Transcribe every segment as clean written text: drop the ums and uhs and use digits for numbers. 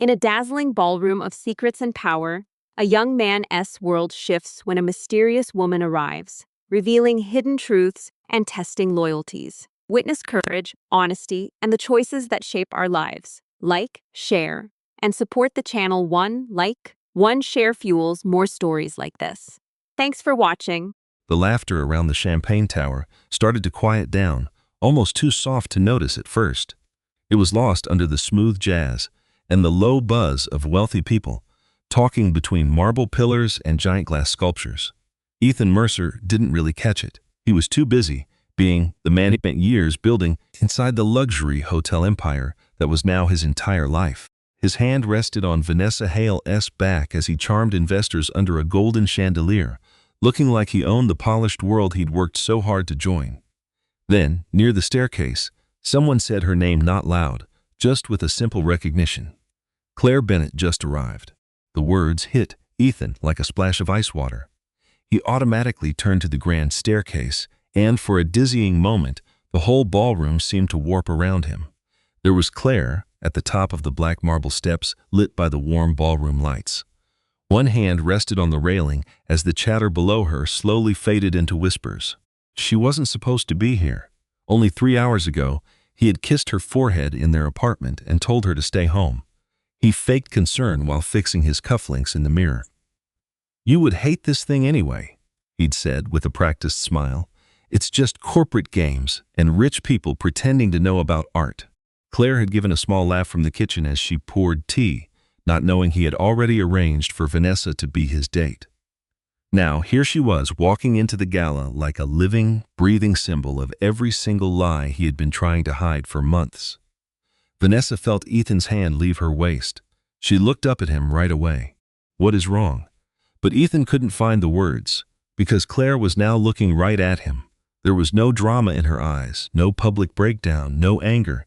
In a dazzling ballroom of secrets and power, a young man's world shifts when a mysterious woman arrives, revealing hidden truths and testing loyalties. Witness courage, honesty, and the choices that shape our lives. Like, share, and support the channel. One share fuels more stories like this. Thanks for watching. The laughter around the champagne tower started to quiet down, almost too soft to notice at first. It was lost under the smooth jazz and the low buzz of wealthy people talking between marble pillars and giant glass sculptures. Ethan Mercer didn't really catch it. He was too busy being the man he spent years building inside the luxury hotel empire that was now his entire life. His hand rested on Vanessa Hale's back as he charmed investors under a golden chandelier, looking like he owned the polished world he'd worked so hard to join. Then, near the staircase, someone said her name not loud, just with a simple recognition. Claire Bennett just arrived. The words hit Ethan like a splash of ice water. He automatically turned to the grand staircase, and for a dizzying moment, the whole ballroom seemed to warp around him. There was Claire at the top of the black marble steps lit by the warm ballroom lights. One hand rested on the railing as the chatter below her slowly faded into whispers. She wasn't supposed to be here. Only 3 hours ago, he had kissed her forehead in their apartment and told her to stay home. He faked concern while fixing his cufflinks in the mirror. "You would hate this thing anyway," he'd said with a practiced smile. "It's just corporate games and rich people pretending to know about art." Claire had given a small laugh from the kitchen as she poured tea, not knowing he had already arranged for Vanessa to be his date. Now, here she was walking into the gala like a living, breathing symbol of every single lie he had been trying to hide for months. Vanessa felt Ethan's hand leave her waist. She looked up at him right away. "What is wrong?" But Ethan couldn't find the words, because Claire was now looking right at him. There was no drama in her eyes, no public breakdown, no anger.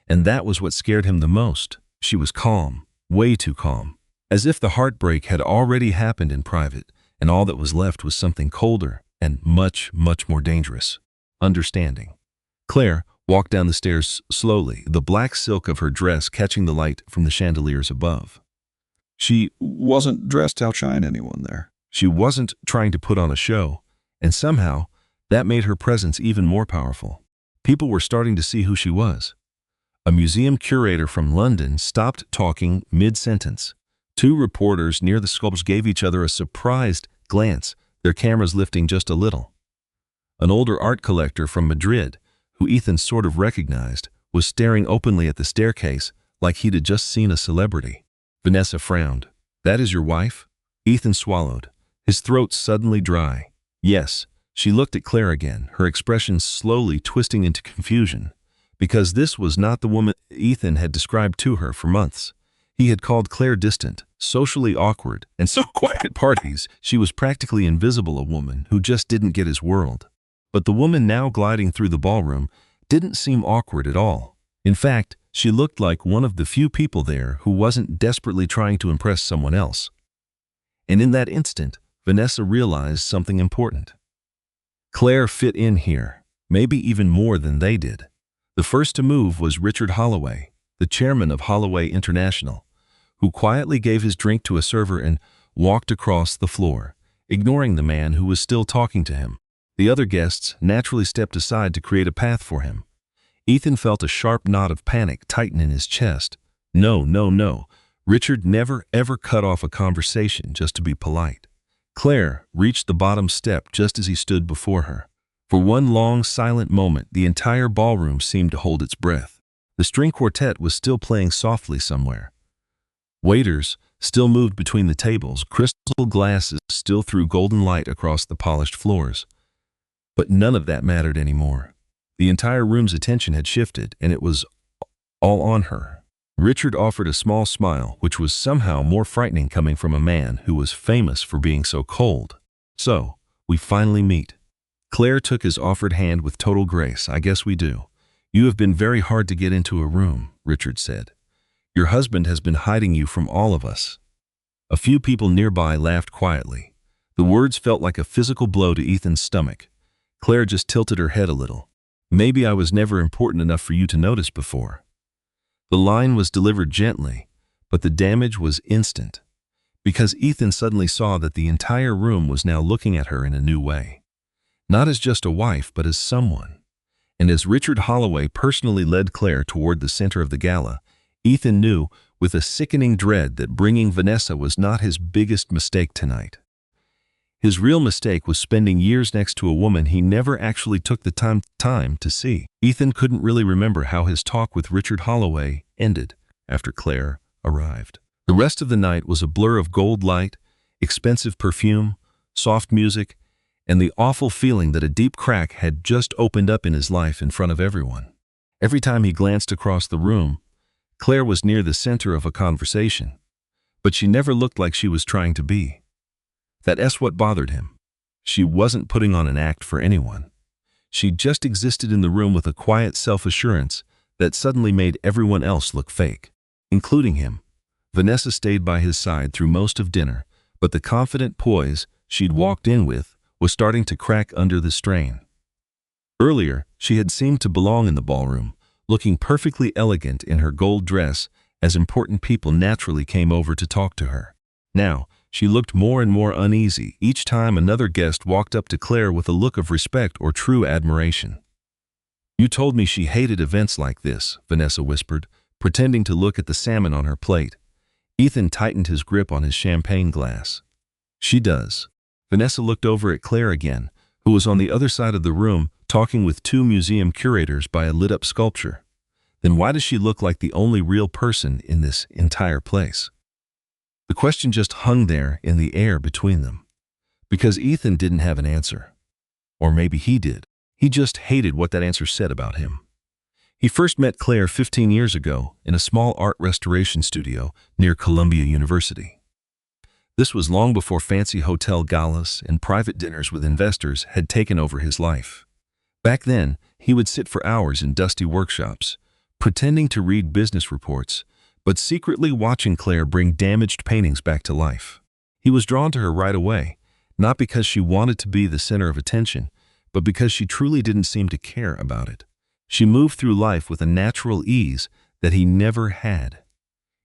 And that was what scared him the most. She was calm, way too calm, as if the heartbreak had already happened in private, and all that was left was something colder and much, much more dangerous: understanding. Claire walked down the stairs slowly, the black silk of her dress catching the light from the chandeliers above. She wasn't dressed to outshine anyone there. She wasn't trying to put on a show, and somehow that made her presence even more powerful. People were starting to see who she was. A museum curator from London stopped talking mid-sentence. 2 reporters near the sculptures gave each other a surprised glance, their cameras lifting just a little. An older art collector from Madrid, who Ethan sort of recognized, was staring openly at the staircase like he'd just seen a celebrity. Vanessa frowned. "That is your wife?" Ethan swallowed, his throat suddenly dry. Yes. She looked at Claire again, her expression slowly twisting into confusion, because this was not the woman Ethan had described to her for months. He had called Claire distant, socially awkward, and so quiet at parties she was practically invisible, a woman who just didn't get his world. But the woman now gliding through the ballroom didn't seem awkward at all. In fact, she looked like one of the few people there who wasn't desperately trying to impress someone else. And in that instant, Vanessa realized something important. Claire fit in here, maybe even more than they did. The first to move was Richard Holloway, the chairman of Holloway International, who quietly gave his drink to a server and walked across the floor, ignoring the man who was still talking to him. The other guests naturally stepped aside to create a path for him. Ethan felt a sharp knot of panic tighten in his chest. No, no, no. Richard never ever cut off a conversation just to be polite. Claire reached the bottom step just as he stood before her. For one long, silent moment, the entire ballroom seemed to hold its breath. The string quartet was still playing softly somewhere. Waiters still moved between the tables, crystal glasses still threw golden light across the polished floors. But none of that mattered anymore. The entire room's attention had shifted, and it was all on her. Richard offered a small smile, which was somehow more frightening coming from a man who was famous for being so cold. "So, we finally meet." Claire took his offered hand with total grace. "I guess we do. You have been very hard to get into a room," Richard said. "Your husband has been hiding you from all of us." A few people nearby laughed quietly. The words felt like a physical blow to Ethan's stomach. Claire just tilted her head a little. "Maybe I was never important enough for you to notice before." The line was delivered gently, But the damage was instant, because Ethan suddenly saw that the entire room was now looking at her in a new way. Not as just a wife, but as someone. And as Richard Holloway personally led Claire toward the center of the gala, Ethan knew with a sickening dread that bringing Vanessa was not his biggest mistake tonight. His real mistake was spending years next to a woman he never actually took the time to see. Ethan couldn't really remember how his talk with Richard Holloway ended after Claire arrived. The rest of the night was a blur of gold light, expensive perfume, soft music, and the awful feeling that a deep crack had just opened up in his life in front of everyone. Every time he glanced across the room, Claire was near the center of a conversation, but she never looked like she was trying to be. That's what bothered him. She wasn't putting on an act for anyone. She just existed in the room with a quiet self-assurance that suddenly made everyone else look fake, including him. Vanessa stayed by his side through most of dinner, but the confident poise she'd walked in with was starting to crack under the strain. Earlier, she had seemed to belong in the ballroom, looking perfectly elegant in her gold dress as important people naturally came over to talk to her. Now, she looked more and more uneasy each time another guest walked up to Claire with a look of respect or true admiration. "You told me she hated events like this," Vanessa whispered, pretending to look at the salmon on her plate. Ethan tightened his grip on his champagne glass. "She does." Vanessa looked over at Claire again, who was on the other side of the room talking with two museum curators by a lit-up sculpture. "Then why does she look like the only real person in this entire place?" The question just hung there in the air between them, because Ethan didn't have an answer. Or maybe he did. He just hated what that answer said about him. He first met Claire 15 years ago in a small art restoration studio near Columbia University. This was long before fancy hotel galas and private dinners with investors had taken over his life. Back then, he would sit for hours in dusty workshops, pretending to read business reports, but secretly watching Claire bring damaged paintings back to life. He was drawn to her right away, not because she wanted to be the center of attention, but because she truly didn't seem to care about it. She moved through life with a natural ease that he never had.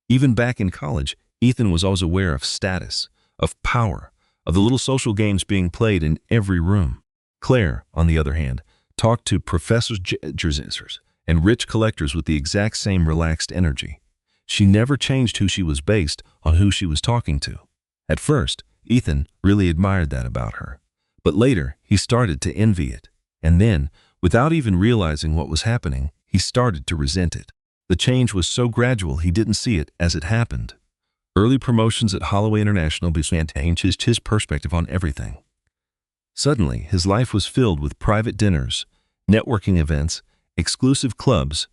Even back in college, Ethan was always aware of status, of power, of the little social games being played in every room. Claire, on the other hand, talked to professors and rich collectors with the exact same relaxed energy. She never changed who she was based on who she was talking to. At first, Ethan really admired that about her. But later, he started to envy it. And then, without even realizing what was happening, he started to resent it. The change was so gradual he didn't see it as it happened. Early promotions at Holloway International began to change his perspective on everything. Suddenly, his life was filled with private dinners, networking events, exclusive clubs,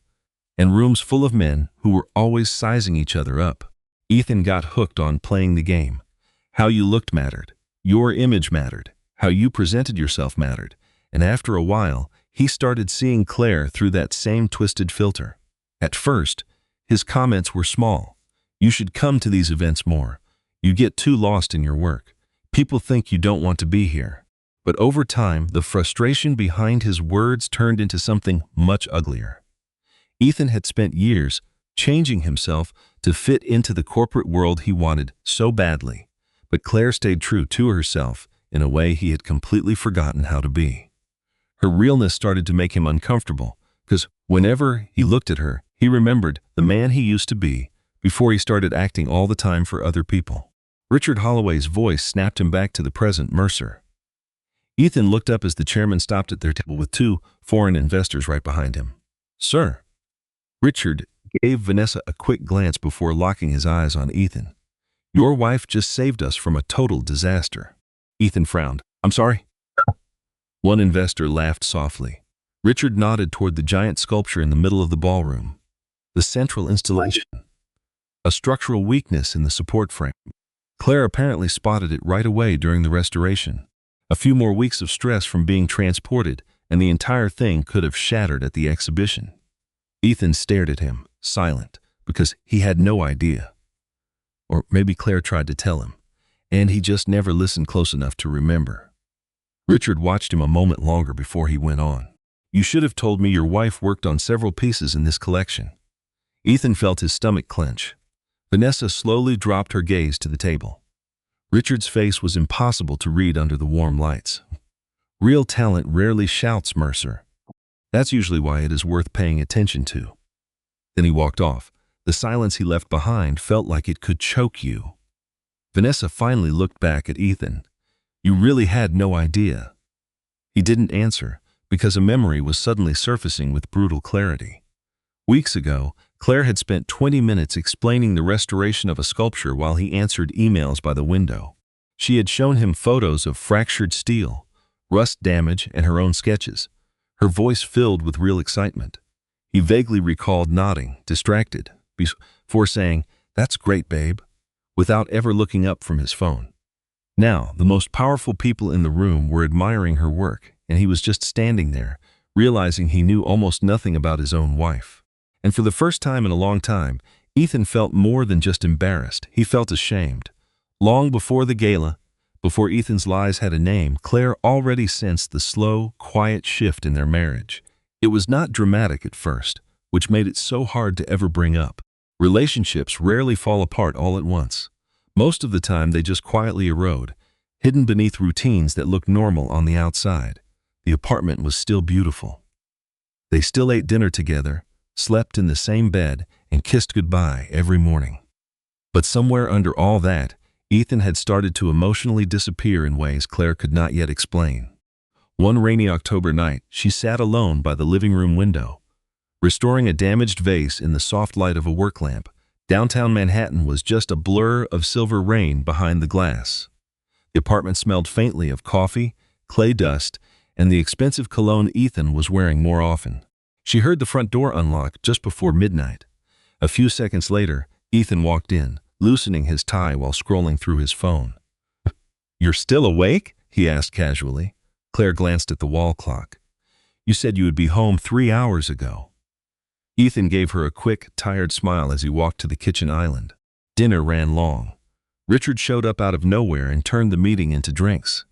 and rooms full of men who were always sizing each other up. Ethan got hooked on playing the game. How you looked mattered. Your image mattered. How you presented yourself mattered. And after a while, he started seeing Claire through that same twisted filter. At first, his comments were small. "You should come to these events more. You get too lost in your work. People think you don't want to be here." But over time, the frustration behind his words turned into something much uglier. Ethan had spent years changing himself to fit into the corporate world he wanted so badly, but Claire stayed true to herself in a way he had completely forgotten how to be. Her realness started to make him uncomfortable, because whenever he looked at her, he remembered the man he used to be before he started acting all the time for other people. Richard Holloway's voice snapped him back to the present Mercer. Ethan looked up as the chairman stopped at their table with two foreign investors right behind him. "Sir." Richard gave Vanessa a quick glance before locking his eyes on Ethan. "Your wife just saved us from a total disaster." Ethan frowned. "I'm sorry?" One investor laughed softly. Richard nodded toward the giant sculpture in the middle of the ballroom. The central installation. A structural weakness in the support frame. Claire apparently spotted it right away during the restoration. A few more weeks of stress from being transported, and the entire thing could have shattered at the exhibition. Ethan stared at him, silent, because he had no idea. Or maybe Claire tried to tell him, and he just never listened close enough to remember. Richard watched him a moment longer before he went on. "You should have told me your wife worked on several pieces in this collection." Ethan felt his stomach clench. Vanessa slowly dropped her gaze to the table. Richard's face was impossible to read under the warm lights. Real talent rarely shouts, Mercer. That's usually why it is worth paying attention to. Then he walked off. The silence he left behind felt like it could choke you. Vanessa finally looked back at Ethan. You really had no idea. He didn't answer, because a memory was suddenly surfacing with brutal clarity. Weeks ago, Claire had spent 20 minutes explaining the restoration of a sculpture while he answered emails by the window. She had shown him photos of fractured steel, rust damage, and her own sketches, her voice filled with real excitement. He vaguely recalled nodding, distracted, before saying, "That's great, babe," without ever looking up from his phone. Now, the most powerful people in the room were admiring her work, and he was just standing there, realizing he knew almost nothing about his own wife. And for the first time in a long time, Ethan felt more than just embarrassed. He felt ashamed. Long before the gala, before Ethan's lies had a name, Claire already sensed the slow, quiet shift in their marriage. It was not dramatic at first, which made it so hard to ever bring up. Relationships rarely fall apart all at once. Most of the time, they just quietly erode, hidden beneath routines that look normal on the outside. The apartment was still beautiful. They still ate dinner together, slept in the same bed, and kissed goodbye every morning. But somewhere under all that, Ethan had started to emotionally disappear in ways Claire could not yet explain. One rainy October night, she sat alone by the living room window, restoring a damaged vase in the soft light of a work lamp. Downtown Manhattan was just a blur of silver rain behind the glass. The apartment smelled faintly of coffee, clay dust, and the expensive cologne Ethan was wearing more often. She heard the front door unlock just before midnight. A few seconds later, Ethan walked in, loosening his tie while scrolling through his phone. "You're still awake?" he asked casually. Claire glanced at the wall clock. "You said you would be home 3 hours ago." Ethan gave her a quick, tired smile as he walked to the kitchen island. Dinner ran long. Richard showed up out of nowhere and turned the meeting into drinks.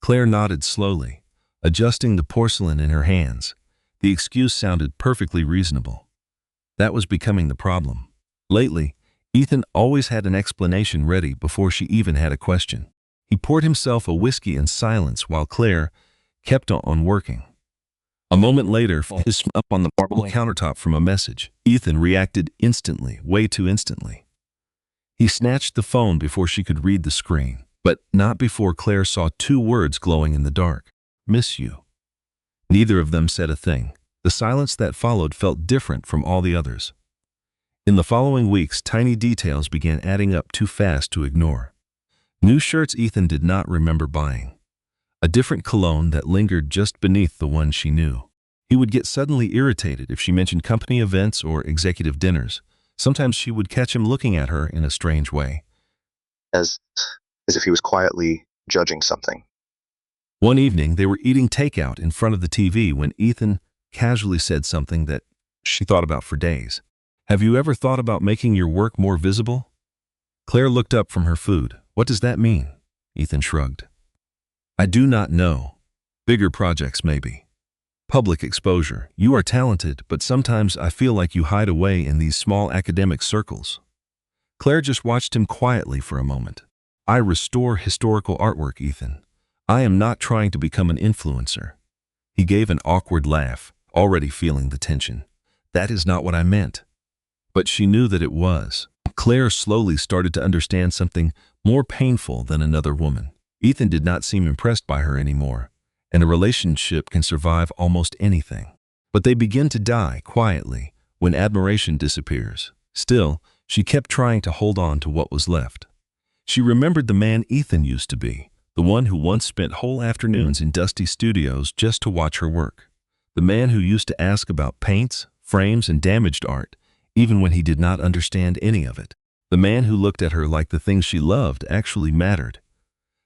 Claire nodded slowly, adjusting the porcelain in her hands. The excuse sounded perfectly reasonable. That was becoming the problem. Lately, Ethan always had an explanation ready before she even had a question. He poured himself a whiskey in silence while Claire kept on working. A moment later, his up on the marble countertop from a message. Ethan reacted instantly, way too instantly. He snatched the phone before she could read the screen, but not before Claire saw 2 words glowing in the dark. "Miss you." Neither of them said a thing. The silence that followed felt different from all the others. In the following weeks, tiny details began adding up too fast to ignore. New shirts Ethan did not remember buying. A different cologne that lingered just beneath the one she knew. He would get suddenly irritated if she mentioned company events or executive dinners. Sometimes she would catch him looking at her in a strange way. As if he was quietly judging something. One evening, they were eating takeout in front of the TV when Ethan casually said something that she thought about for days. "Have you ever thought about making your work more visible?" Claire looked up from her food. "What does that mean?" Ethan shrugged. "I do not know. Bigger projects, maybe. Public exposure. You are talented, but sometimes I feel like you hide away in these small academic circles." Claire just watched him quietly for a moment. "I restore historical artwork, Ethan. I am not trying to become an influencer." He gave an awkward laugh, already feeling the tension. "That is not what I meant." But she knew that it was. Claire slowly started to understand something more painful than another woman. Ethan did not seem impressed by her anymore, and a relationship can survive almost anything. But they begin to die quietly when admiration disappears. Still, she kept trying to hold on to what was left. She remembered the man Ethan used to be, the one who once spent whole afternoons in dusty studios just to watch her work. The man who used to ask about paints, frames, and damaged art, even when he did not understand any of it. The man who looked at her like the things she loved actually mattered.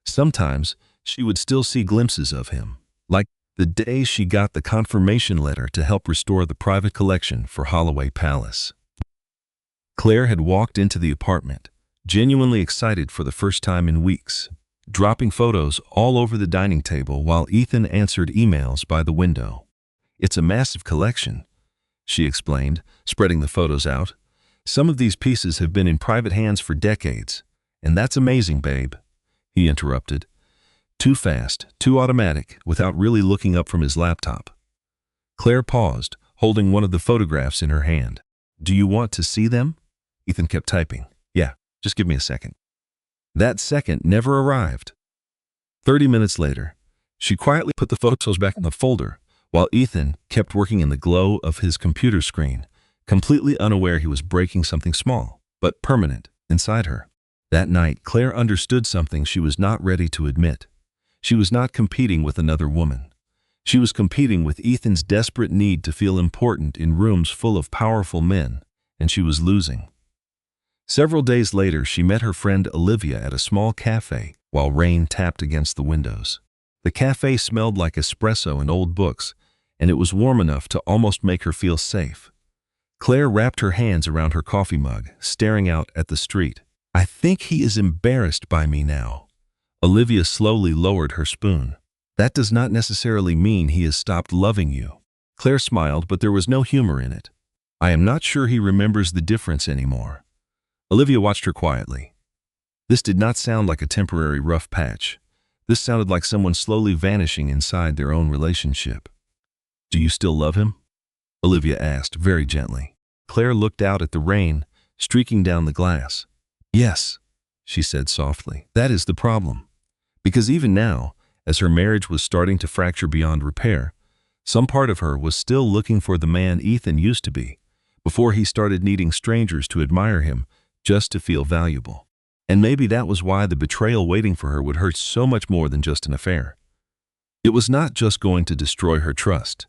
Sometimes, she would still see glimpses of him, like the day she got the confirmation letter to help restore the private collection for Holloway Palace. Claire had walked into the apartment, genuinely excited for the first time in weeks, dropping photos all over the dining table while Ethan answered emails by the window. "It's a massive collection," she explained, spreading the photos out. Some of these pieces have been in private hands for decades. And that's amazing, babe, he interrupted. Too fast, too automatic, without really looking up from his laptop. Claire paused, holding one of the photographs in her hand. Do you want to see them? Ethan kept typing. Yeah, just give me a second. That second never arrived. 30 minutes later, she quietly put the photos back in the folder, while Ethan kept working in the glow of his computer screen, completely unaware he was breaking something small, but permanent, inside her. That night, Claire understood something she was not ready to admit. She was not competing with another woman. She was competing with Ethan's desperate need to feel important in rooms full of powerful men, and she was losing. Several days later, she met her friend Olivia at a small cafe while rain tapped against the windows. The cafe smelled like espresso and old books, and it was warm enough to almost make her feel safe. Claire wrapped her hands around her coffee mug, staring out at the street. I think he is embarrassed by me now. Olivia slowly lowered her spoon. That does not necessarily mean he has stopped loving you. Claire smiled, but there was no humor in it. I am not sure he remembers the difference anymore. Olivia watched her quietly. This did not sound like a temporary rough patch. This sounded like someone slowly vanishing inside their own relationship. Do you still love him? Olivia asked very gently. Claire looked out at the rain, streaking down the glass. Yes, she said softly. That is the problem. Because even now, as her marriage was starting to fracture beyond repair, some part of her was still looking for the man Ethan used to be, before he started needing strangers to admire him just to feel valuable. And maybe that was why the betrayal waiting for her would hurt so much more than just an affair. It was not just going to destroy her trust.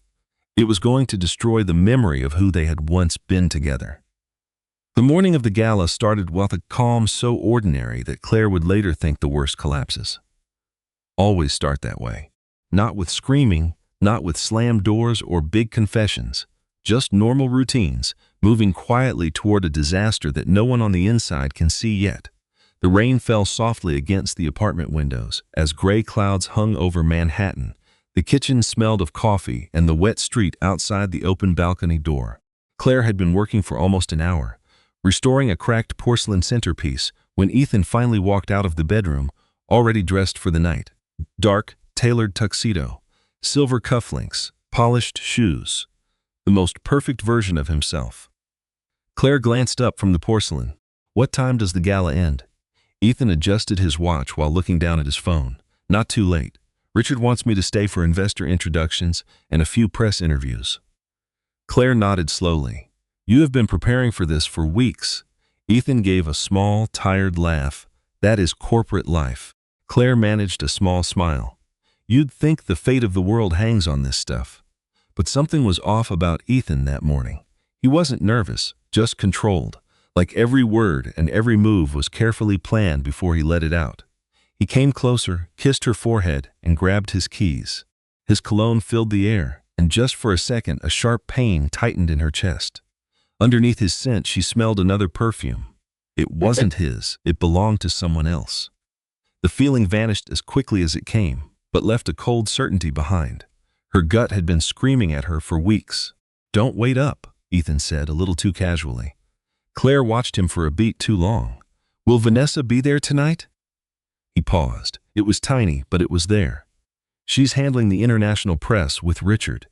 It was going to destroy the memory of who they had once been together. The morning of the gala started with a calm so ordinary that Claire would later think the worst collapses. Always start that way. Not with screaming, not with slammed doors or big confessions, just normal routines, moving quietly toward a disaster that no one on the inside can see yet. The rain fell softly against the apartment windows as gray clouds hung over Manhattan. The kitchen smelled of coffee and the wet street outside the open balcony door. Claire had been working for almost an hour, restoring a cracked porcelain centerpiece, when Ethan finally walked out of the bedroom, already dressed for the night. Dark, tailored tuxedo, silver cufflinks, polished shoes. The most perfect version of himself. Claire glanced up from the porcelain. What time does the gala end? Ethan adjusted his watch while looking down at his phone. Not too late. Richard wants me to stay for investor introductions and a few press interviews. Claire nodded slowly. You have been preparing for this for weeks. Ethan gave a small, tired laugh. That is corporate life. Claire managed a small smile. You'd think the fate of the world hangs on this stuff. But something was off about Ethan that morning. He wasn't nervous, just controlled. Like every word and every move was carefully planned before he let it out. He came closer, kissed her forehead, and grabbed his keys. His cologne filled the air, and just for a second a sharp pain tightened in her chest. Underneath his scent she smelled another perfume. It wasn't his, it belonged to someone else. The feeling vanished as quickly as it came, but left a cold certainty behind. Her gut had been screaming at her for weeks. Don't wait up, Ethan said a little too casually. Claire watched him for a beat too long. Will Vanessa be there tonight? He paused. It was tiny, but it was there. She's handling the international press with Richard.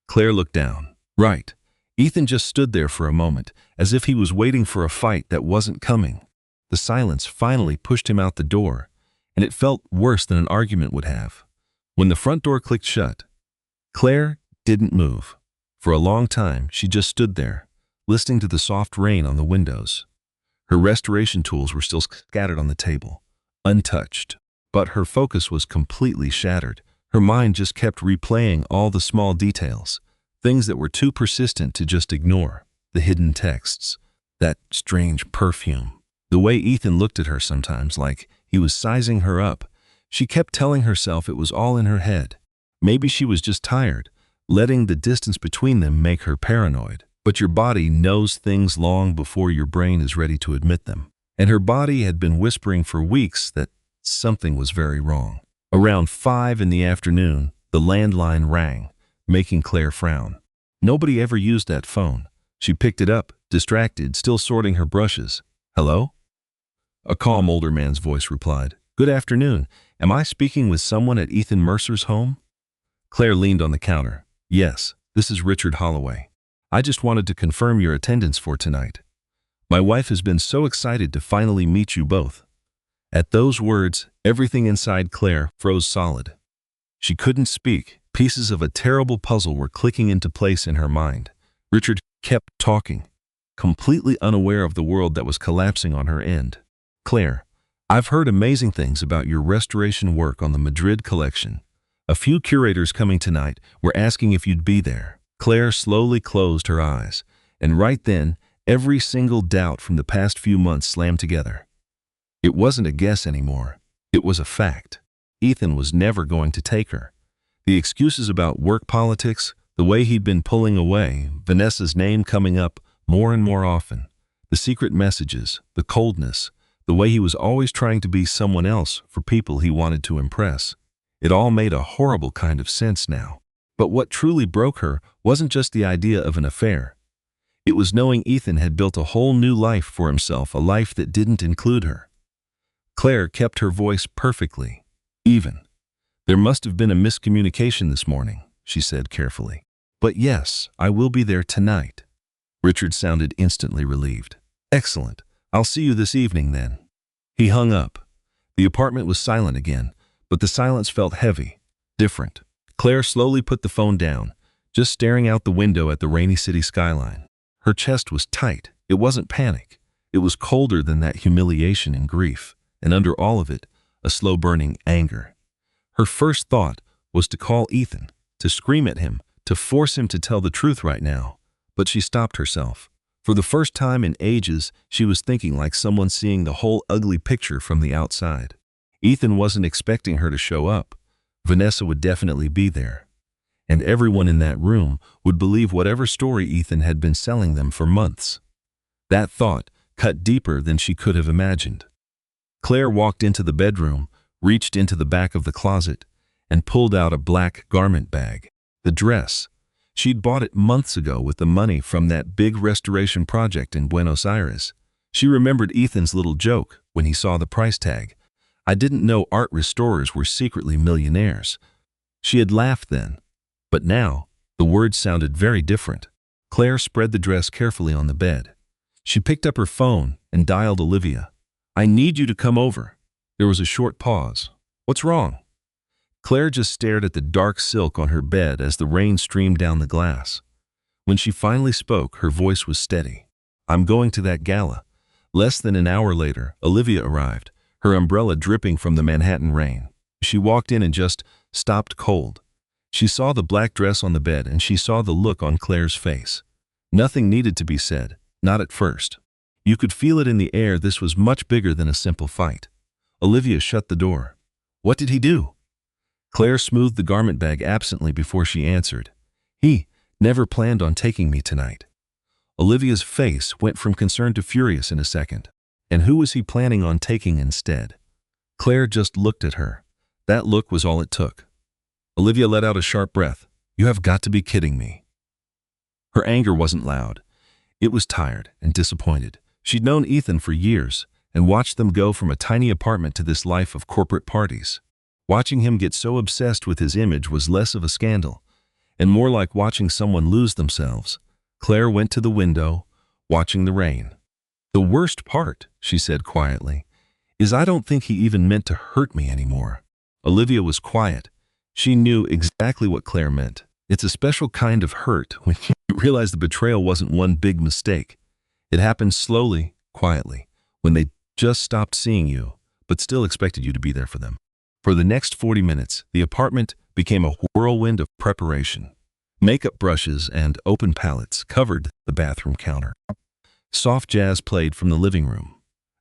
Claire looked down. Right. Ethan just stood there for a moment, as if he was waiting for a fight that wasn't coming. The silence finally pushed him out the door, and it felt worse than an argument would have. When the front door clicked shut, Claire didn't move. For a long time, she just stood there, listening to the soft rain on the windows. Her restoration tools were still scattered on the table, untouched. But her focus was completely shattered. Her mind just kept replaying all the small details, things that were too persistent to just ignore. The hidden texts, that strange perfume, the way Ethan looked at her sometimes like he was sizing her up. She kept telling herself it was all in her head. Maybe she was just tired, letting the distance between them make her paranoid. But your body knows things long before your brain is ready to admit them. And her body had been whispering for weeks that something was very wrong. Around 5 in the afternoon, the landline rang, making Claire frown. Nobody ever used that phone. She picked it up, distracted, still sorting her brushes. "Hello?" A calm older man's voice replied. "Good afternoon. Am I speaking with someone at Ethan Mercer's home?" Claire leaned on the counter. "Yes, this is Richard Holloway. I just wanted to confirm your attendance for tonight. My wife has been so excited to finally meet you both." At those words, everything inside Claire froze solid. She couldn't speak. Pieces of a terrible puzzle were clicking into place in her mind. Richard kept talking, completely unaware of the world that was collapsing on her end. "Claire, I've heard amazing things about your restoration work on the Madrid collection. A few curators coming tonight were asking if you'd be there." Claire slowly closed her eyes, and right then, every single doubt from the past few months slammed together. It wasn't a guess anymore. It was a fact. Ethan was never going to take her. The excuses about work politics, the way he'd been pulling away, Vanessa's name coming up more and more often, the secret messages, the coldness, the way he was always trying to be someone else for people he wanted to impress. It all made a horrible kind of sense now. But what truly broke her wasn't just the idea of an affair. It was knowing Ethan had built a whole new life for himself, a life that didn't include her. Claire kept her voice perfectly, even. "There must have been a miscommunication this morning," she said carefully. "But yes, I will be there tonight." Richard sounded instantly relieved. "Excellent. I'll see you this evening then." He hung up. The apartment was silent again, but the silence felt heavy, different. Claire slowly put the phone down, just staring out the window at the rainy city skyline. Her chest was tight. It wasn't panic. It was colder than that humiliation and grief, and under all of it, a slow-burning anger. Her first thought was to call Ethan, to scream at him, to force him to tell the truth right now. But she stopped herself. For the first time in ages, she was thinking like someone seeing the whole ugly picture from the outside. Ethan wasn't expecting her to show up. Vanessa would definitely be there. And everyone in that room would believe whatever story Ethan had been selling them for months. That thought cut deeper than she could have imagined. Claire walked into the bedroom, reached into the back of the closet, and pulled out a black garment bag. The dress. She'd bought it months ago with the money from that big restoration project in Buenos Aires. She remembered Ethan's little joke when he saw the price tag. "I didn't know art restorers were secretly millionaires." She had laughed then. But now, the words sounded very different. Claire spread the dress carefully on the bed. She picked up her phone and dialed Olivia. "I need you to come over." There was a short pause. "What's wrong?" Claire just stared at the dark silk on her bed as the rain streamed down the glass. When she finally spoke, her voice was steady. "I'm going to that gala." Less than an hour later, Olivia arrived, her umbrella dripping from the Manhattan rain. She walked in and just stopped cold. She saw the black dress on the bed and she saw the look on Claire's face. Nothing needed to be said, not at first. You could feel it in the air. This was much bigger than a simple fight. Olivia shut the door. "What did he do?" Claire smoothed the garment bag absently before she answered. "He never planned on taking me tonight." Olivia's face went from concern to furious in a second. And who was he planning on taking instead? Claire just looked at her. That look was all it took. Olivia let out a sharp breath. "You have got to be kidding me." Her anger wasn't loud. It was tired and disappointed. She'd known Ethan for years and watched them go from a tiny apartment to this life of corporate parties. Watching him get so obsessed with his image was less of a scandal and more like watching someone lose themselves. Claire went to the window, watching the rain. "The worst part," she said quietly, "is I don't think he even meant to hurt me anymore." Olivia was quiet. She knew exactly what Claire meant. It's a special kind of hurt when you realize the betrayal wasn't one big mistake. It happened slowly, quietly, when they just stopped seeing you, but still expected you to be there for them. For the next 40 minutes, the apartment became a whirlwind of preparation. Makeup brushes and open palettes covered the bathroom counter. Soft jazz played from the living room.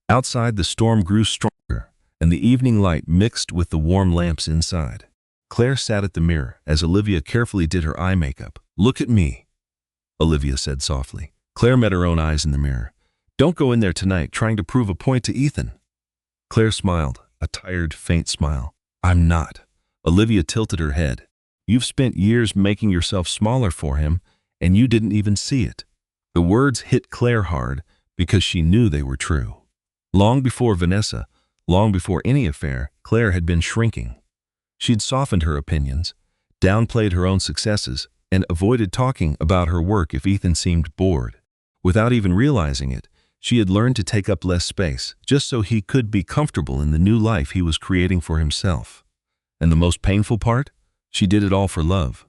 Outside, the storm grew stronger, and the evening light mixed with the warm lamps inside. Claire sat at the mirror as Olivia carefully did her eye makeup. "Look at me," Olivia said softly. Claire met her own eyes in the mirror. "Don't go in there tonight trying to prove a point to Ethan." Claire smiled, a tired, faint smile. "I'm not." Olivia tilted her head. "You've spent years making yourself smaller for him, and you didn't even see it." The words hit Claire hard because she knew they were true. Long before Vanessa, long before any affair, Claire had been shrinking. She'd softened her opinions, downplayed her own successes, and avoided talking about her work if Ethan seemed bored. Without even realizing it, she had learned to take up less space, just so he could be comfortable in the new life he was creating for himself. And the most painful part? She did it all for love.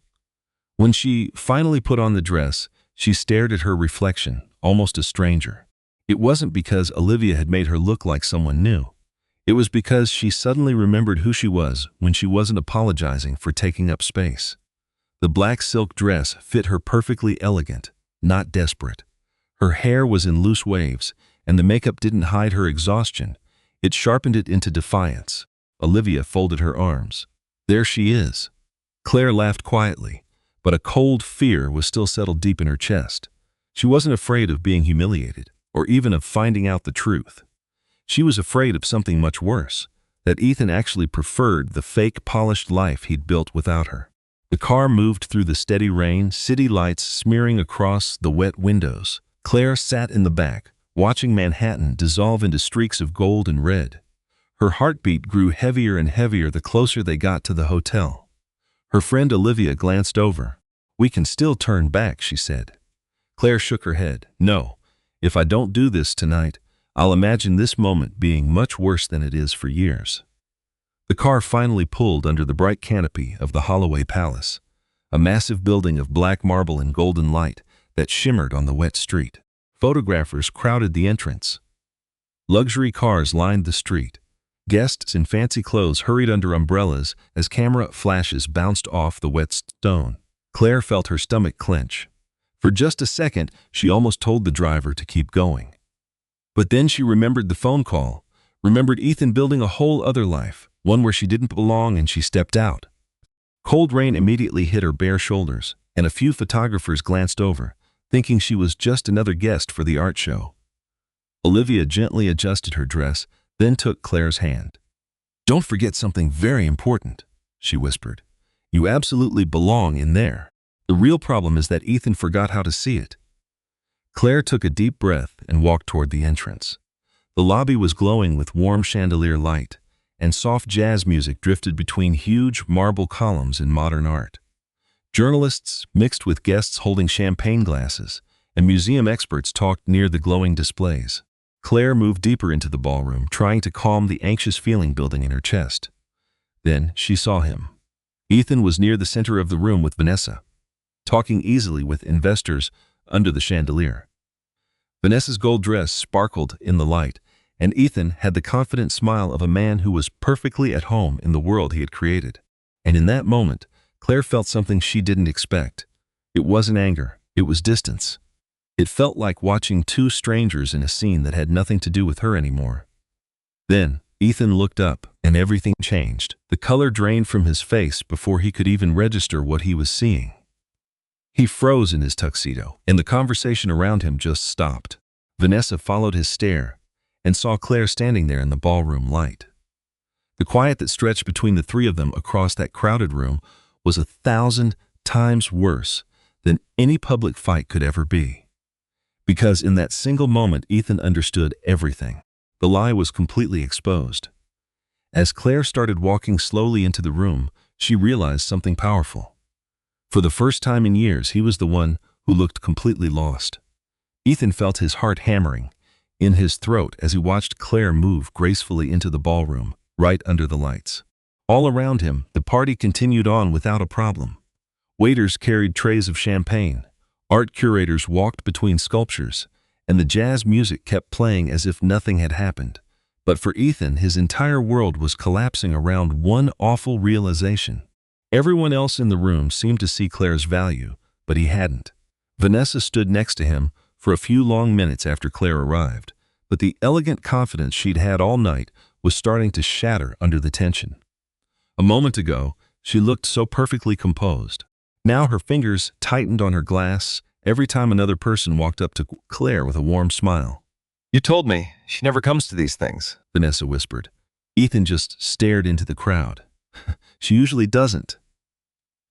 When she finally put on the dress, she stared at her reflection, almost a stranger. It wasn't because Olivia had made her look like someone new. It was because she suddenly remembered who she was when she wasn't apologizing for taking up space. The black silk dress fit her perfectly elegant, not desperate. Her hair was in loose waves, and the makeup didn't hide her exhaustion. It sharpened it into defiance. Olivia folded her arms. There she is. Claire laughed quietly, but a cold fear was still settled deep in her chest. She wasn't afraid of being humiliated, or even of finding out the truth. She was afraid of something much worse, that Ethan actually preferred the fake, polished life he'd built without her. The car moved through the steady rain, city lights smearing across the wet windows. Claire sat in the back, watching Manhattan dissolve into streaks of gold and red. Her heartbeat grew heavier and heavier the closer they got to the hotel. Her friend Olivia glanced over. "We can still turn back," she said. Claire shook her head. "No, if I don't do this tonight, I'll imagine this moment being much worse than it is for years." The car finally pulled under the bright canopy of the Holloway Palace, a massive building of black marble and golden light that shimmered on the wet street. Photographers crowded the entrance. Luxury cars lined the street. Guests in fancy clothes hurried under umbrellas as camera flashes bounced off the wet stone. Claire felt her stomach clench. For just a second, she almost told the driver to keep going. But then she remembered the phone call, remembered Ethan building a whole other life, one where she didn't belong, and she stepped out. Cold rain immediately hit her bare shoulders, and a few photographers glanced over, thinking she was just another guest for the art show. Olivia gently adjusted her dress, then took Claire's hand. "Don't forget something very important," she whispered. "You absolutely belong in there. The real problem is that Ethan forgot how to see it." Claire took a deep breath and walked toward the entrance. The lobby was glowing with warm chandelier light, and soft jazz music drifted between huge marble columns in modern art. Journalists mixed with guests holding champagne glasses, and museum experts talked near the glowing displays. Claire moved deeper into the ballroom, trying to calm the anxious feeling building in her chest. Then she saw him. Ethan was near the center of the room with Vanessa, talking easily with investors under the chandelier. Vanessa's gold dress sparkled in the light, and Ethan had the confident smile of a man who was perfectly at home in the world he had created. And in that moment, Claire felt something she didn't expect. It wasn't anger, it was distance. It felt like watching two strangers in a scene that had nothing to do with her anymore. Then, Ethan looked up, and everything changed. The color drained from his face before he could even register what he was seeing. He froze in his tuxedo, and the conversation around him just stopped. Vanessa followed his stare and saw Claire standing there in the ballroom light. The quiet that stretched between the three of them across that crowded room was 1,000 times worse than any public fight could ever be. Because in that single moment, Ethan understood everything. The lie was completely exposed. As Claire started walking slowly into the room, she realized something powerful. For the first time in years, he was the one who looked completely lost. Ethan felt his heart hammering in his throat as he watched Claire move gracefully into the ballroom, right under the lights. All around him, the party continued on without a problem. Waiters carried trays of champagne. Art curators walked between sculptures, and the jazz music kept playing as if nothing had happened. But for Ethan, his entire world was collapsing around one awful realization. Everyone else in the room seemed to see Claire's value, but he hadn't. Vanessa stood next to him for a few long minutes after Claire arrived, but the elegant confidence she'd had all night was starting to shatter under the tension. A moment ago, she looked so perfectly composed. Now her fingers tightened on her glass every time another person walked up to Claire with a warm smile. "You told me she never comes to these things," Vanessa whispered. Ethan just stared into the crowd. "She usually doesn't."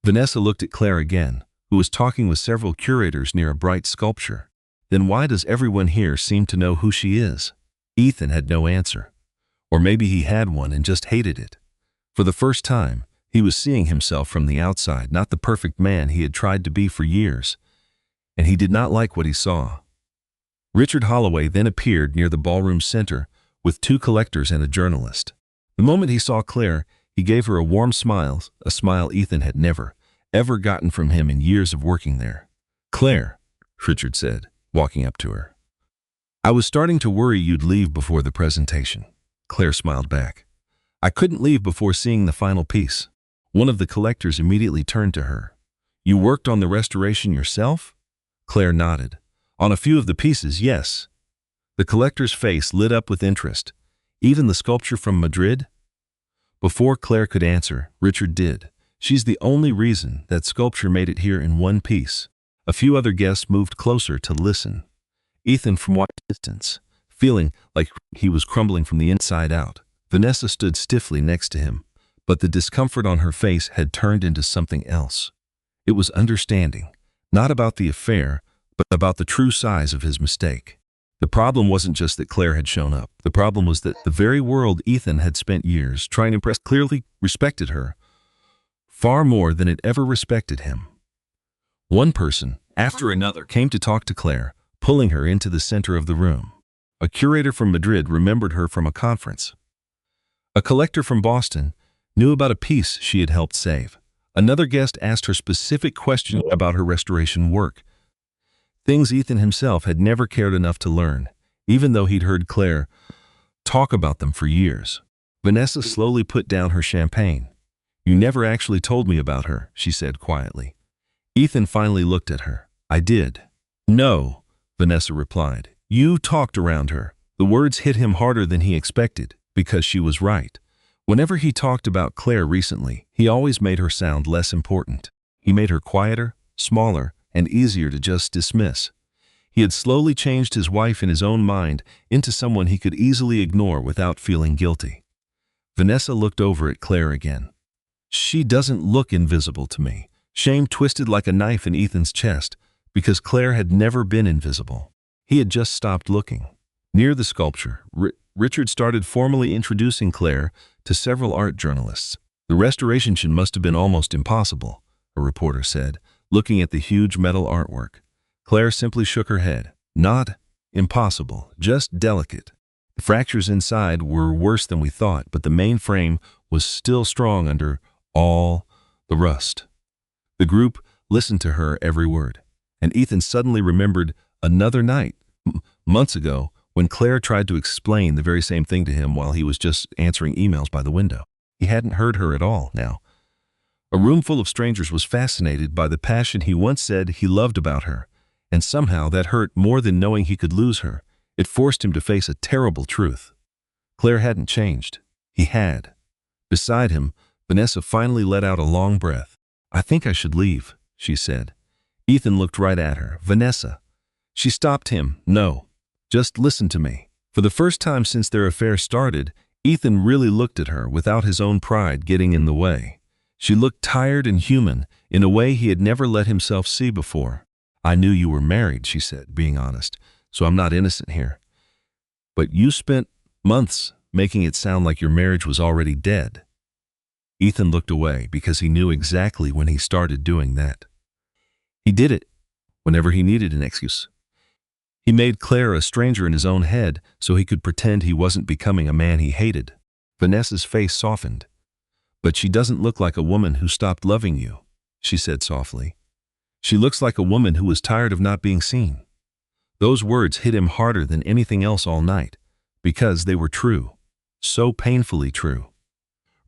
Vanessa looked at Claire again, who was talking with several curators near a bright sculpture. Then why does everyone here seem to know who she is? Ethan had no answer. Or maybe he had one and just hated it. For the first time, he was seeing himself from the outside, not the perfect man he had tried to be for years. And he did not like what he saw. Richard Holloway then appeared near the ballroom center with 2 collectors and a journalist. The moment he saw Claire, he gave her a warm smile, a smile Ethan had never, ever gotten from him in years of working there. "Claire," Richard said, walking up to her. "I was starting to worry you'd leave before the presentation." Claire smiled back. "I couldn't leave before seeing the final piece." One of the collectors immediately turned to her. "You worked on the restoration yourself?" Claire nodded. "On a few of the pieces, yes." The collector's face lit up with interest. "Even the sculpture from Madrid?" Before Claire could answer, Richard did. "She's the only reason that sculpture made it here in one piece." A few other guests moved closer to listen. Ethan from what distance, feeling like he was crumbling from the inside out. Vanessa stood stiffly next to him, but the discomfort on her face had turned into something else. It was understanding, not about the affair, but about the true size of his mistake. The problem wasn't just that Claire had shown up. The problem was that the very world Ethan had spent years trying to impress clearly respected her far more than it ever respected him. One person after another came to talk to Claire, pulling her into the center of the room. A curator from Madrid remembered her from a conference. A collector from Boston knew about a piece she had helped save. Another guest asked her specific questions about her restoration work. Things Ethan himself had never cared enough to learn, even though he'd heard Claire talk about them for years. Vanessa slowly put down her champagne. "You never actually told me about her," she said quietly. Ethan finally looked at her. "I did." "No," Vanessa replied. "You talked around her." The words hit him harder than he expected, because she was right. Whenever he talked about Claire recently, he always made her sound less important. He made her quieter, smaller, and easier to just dismiss. He had slowly changed his wife in his own mind into someone he could easily ignore without feeling guilty. Vanessa looked over at Claire again. "She doesn't look invisible to me." Shame twisted like a knife in Ethan's chest, because Claire had never been invisible. He had just stopped looking. Near the sculpture, Richard started formally introducing Claire to several art journalists. "The restoration must have been almost impossible," a reporter said, looking at the huge metal artwork. Claire simply shook her head. "Not impossible, just delicate. The fractures inside were worse than we thought, but the main frame was still strong under all the rust." The group listened to her every word, and Ethan suddenly remembered another night, months ago, when Claire tried to explain the very same thing to him while he was just answering emails by the window. He hadn't heard her at all now. A room full of strangers was fascinated by the passion he once said he loved about her, and somehow that hurt more than knowing he could lose her. It forced him to face a terrible truth. Claire hadn't changed. He had. Beside him, Vanessa finally let out a long breath. "I think I should leave," she said. Ethan looked right at her. "Vanessa." She stopped him. "No. Just listen to me." For the first time since their affair started, Ethan really looked at her without his own pride getting in the way. She looked tired and human in a way he had never let himself see before. "I knew you were married," she said, being honest, "so I'm not innocent here. But you spent months making it sound like your marriage was already dead." Ethan looked away because he knew exactly when he started doing that. He did it whenever he needed an excuse. He made Claire a stranger in his own head so he could pretend he wasn't becoming a man he hated. Vanessa's face softened. "But she doesn't look like a woman who stopped loving you," she said softly. "She looks like a woman who was tired of not being seen." Those words hit him harder than anything else all night, because they were true, so painfully true.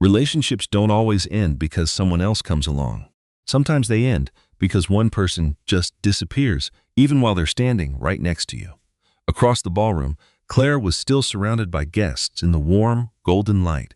Relationships don't always end because someone else comes along. Sometimes they end because one person just disappears, even while they're standing right next to you. Across the ballroom, Claire was still surrounded by guests in the warm, golden light.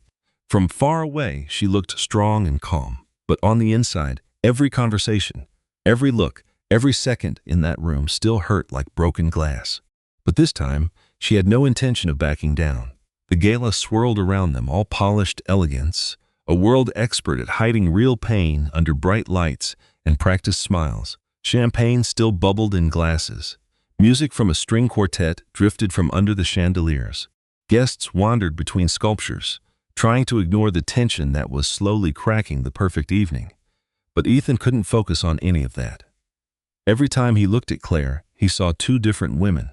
From far away, she looked strong and calm. But on the inside, every conversation, every look, every second in that room still hurt like broken glass. But this time, she had no intention of backing down. The Gala swirled around them, all polished elegance, a world expert at hiding real pain under bright lights and practiced smiles. Champagne still bubbled in glasses. Music from a string quartet drifted from under the chandeliers. Guests wandered between sculptures, trying to ignore the tension that was slowly cracking the perfect evening. But Ethan couldn't focus on any of that. Every time he looked at Claire, he saw two different women.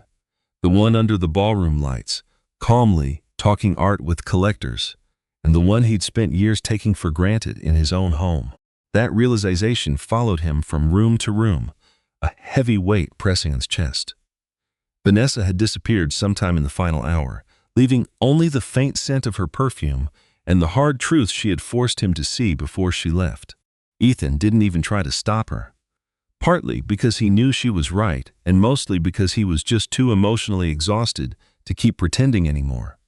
The one under the ballroom lights, calmly talking art with collectors, and the one he'd spent years taking for granted in his own home. That realization followed him from room to room, a heavy weight pressing on his chest. Vanessa had disappeared sometime in the final hour, leaving only the faint scent of her perfume and the hard truth she had forced him to see before she left. Ethan didn't even try to stop her, partly because he knew she was right and mostly because he was just too emotionally exhausted to keep pretending anymore.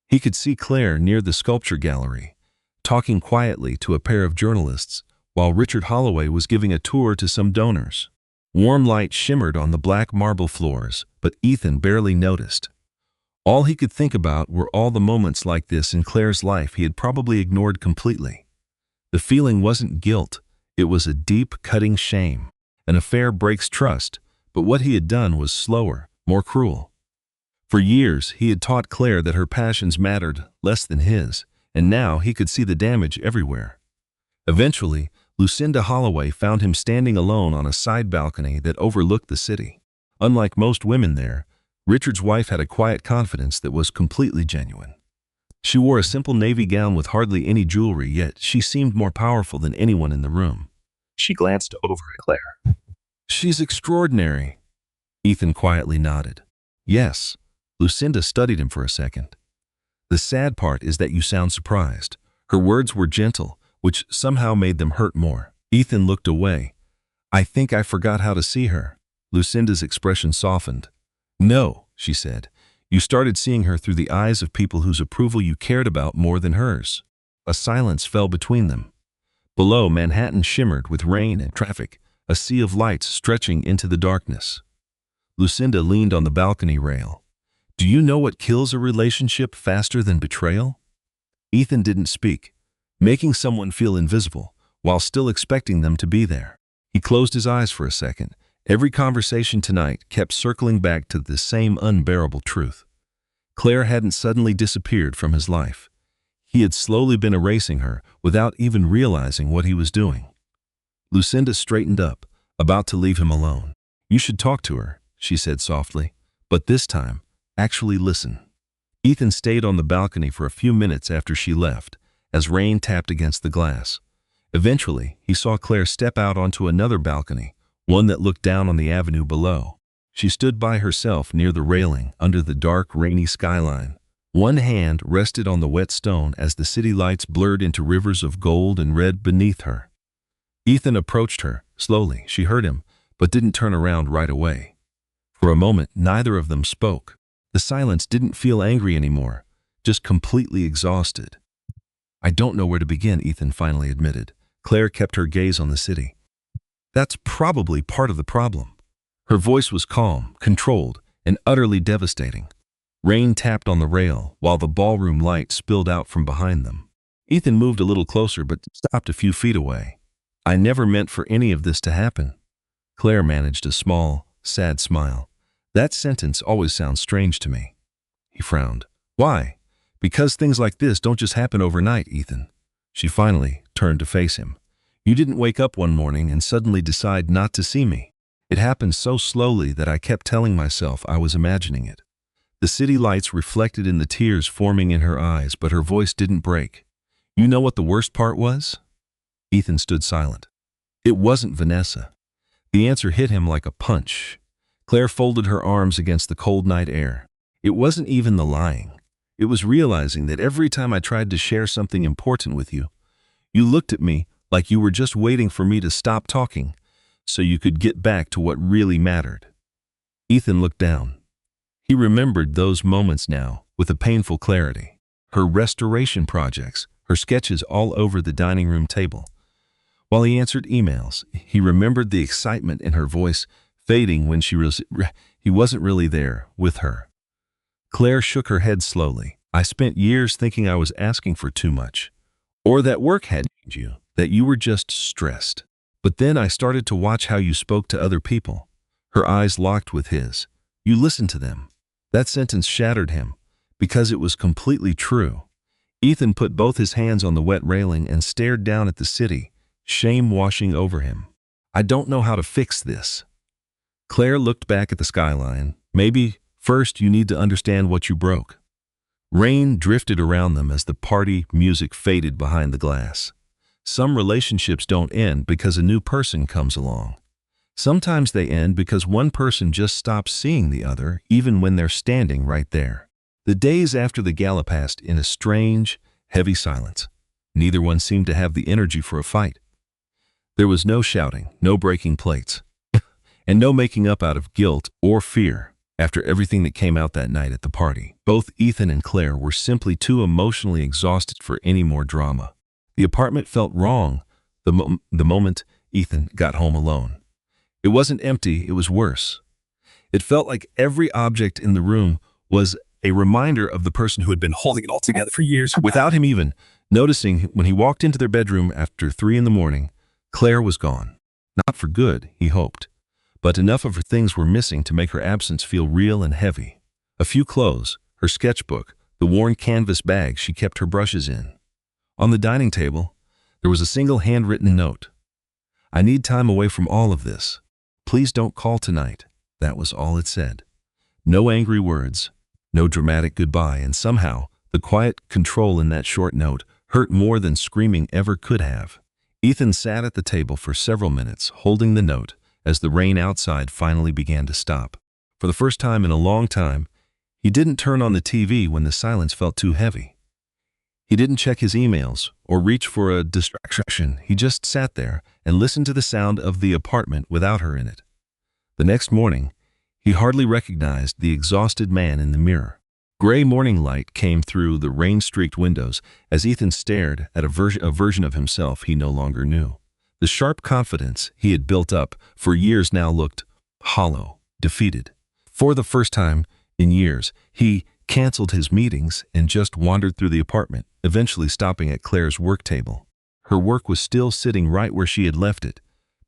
He could see Claire near the sculpture gallery, talking quietly to a pair of journalists while Richard Holloway was giving a tour to some donors. Warm light shimmered on the black marble floors, but Ethan barely noticed. All he could think about were all the moments like this in Claire's life he had probably ignored completely. The feeling wasn't guilt, it was a deep, cutting shame. An affair breaks trust, but what he had done was slower, more cruel. For years, he had taught Claire that her passions mattered less than his, and now he could see the damage everywhere. Eventually, Lucinda Holloway found him standing alone on a side balcony that overlooked the city. Unlike most women there, Richard's wife had a quiet confidence that was completely genuine. She wore a simple navy gown with hardly any jewelry, yet she seemed more powerful than anyone in the room. She glanced over at Claire. "She's extraordinary." Ethan quietly nodded. "Yes." Lucinda studied him for a second. "The sad part is that you sound surprised." Her words were gentle, which somehow made them hurt more. Ethan looked away. "I think I forgot how to see her." Lucinda's expression softened. "No," she said. "You started seeing her through the eyes of people whose approval you cared about more than hers." A silence fell between them. Below, Manhattan shimmered with rain and traffic, a sea of lights stretching into the darkness. Lucinda leaned on the balcony rail. "Do you know what kills a relationship faster than betrayal?" Ethan didn't speak. Making someone feel invisible, while still expecting them to be there. He closed his eyes for a second. Every conversation tonight kept circling back to the same unbearable truth. Claire hadn't suddenly disappeared from his life. He had slowly been erasing her without even realizing what he was doing. Lucinda straightened up, about to leave him alone. "You should talk to her," she said softly. "But this time, actually listen." Ethan stayed on the balcony for a few minutes after she left, as rain tapped against the glass. Eventually, he saw Claire step out onto another balcony, one that looked down on the avenue below. She stood by herself near the railing under the dark, rainy skyline. One hand rested on the wet stone as the city lights blurred into rivers of gold and red beneath her. Ethan approached her, slowly. She heard him, but didn't turn around right away. For a moment, neither of them spoke. The silence didn't feel angry anymore, just completely exhausted. "I don't know where to begin," Ethan finally admitted. Claire kept her gaze on the city. "That's probably part of the problem." Her voice was calm, controlled, and utterly devastating. Rain tapped on the rail, while the ballroom light spilled out from behind them. Ethan moved a little closer, but stopped a few feet away. "I never meant for any of this to happen." Claire managed a small, sad smile. "That sentence always sounds strange to me." He frowned. "Why?" "Because things like this don't just happen overnight, Ethan." She finally turned to face him. "You didn't wake up one morning and suddenly decide not to see me. It happened so slowly that I kept telling myself I was imagining it." The city lights reflected in the tears forming in her eyes, but her voice didn't break. "You know what the worst part was?" Ethan stood silent. It wasn't Vanessa. The answer hit him like a punch. Claire folded her arms against the cold night air. "It wasn't even the lying. It was realizing that every time I tried to share something important with you, you looked at me like you were just waiting for me to stop talking so you could get back to what really mattered." Ethan looked down. He remembered those moments now with a painful clarity. Her restoration projects, her sketches all over the dining room table. While he answered emails, he remembered the excitement in her voice fading when he wasn't really there with her. Claire shook her head slowly. "I spent years thinking I was asking for too much, or that work had changed you, that you were just stressed. But then I started to watch how you spoke to other people." Her eyes locked with his. You listen to them. That sentence shattered him, because it was completely true. Ethan put both his hands on the wet railing and stared down at the city, shame washing over him. I don't know how to fix this. Claire looked back at the skyline. Maybe first you need to understand what you broke. Rain drifted around them as the party music faded behind the glass. Some relationships don't end because a new person comes along. Sometimes they end because one person just stops seeing the other, even when they're standing right there. The days after the gala passed in a strange, heavy silence. Neither one seemed to have the energy for a fight. There was no shouting, no breaking plates, and no making up out of guilt or fear after everything that came out that night at the party. Both Ethan and Claire were simply too emotionally exhausted for any more drama. The apartment felt wrong the moment Ethan got home alone. It wasn't empty, it was worse. It felt like every object in the room was a reminder of the person who had been holding it all together for years. Without him even noticing, when he walked into their bedroom after 3 a.m, Claire was gone. Not for good, he hoped, but enough of her things were missing to make her absence feel real and heavy. A few clothes, her sketchbook, the worn canvas bag she kept her brushes in. On the dining table, there was a single handwritten note. I need time away from all of this. Please don't call tonight. That was all it said. No angry words, no dramatic goodbye, and somehow the quiet control in that short note hurt more than screaming ever could have. Ethan sat at the table for several minutes, holding the note, as the rain outside finally began to stop. For the first time in a long time, he didn't turn on the TV when the silence felt too heavy. He didn't check his emails or reach for a distraction. He just sat there and listened to the sound of the apartment without her in it. The next morning, he hardly recognized the exhausted man in the mirror. Gray morning light came through the rain-streaked windows as Ethan stared at a version of himself he no longer knew. The sharp confidence he had built up for years now looked hollow, defeated. For the first time in years, he canceled his meetings and just wandered through the apartment, eventually stopping at Claire's work table. Her work was still sitting right where she had left it.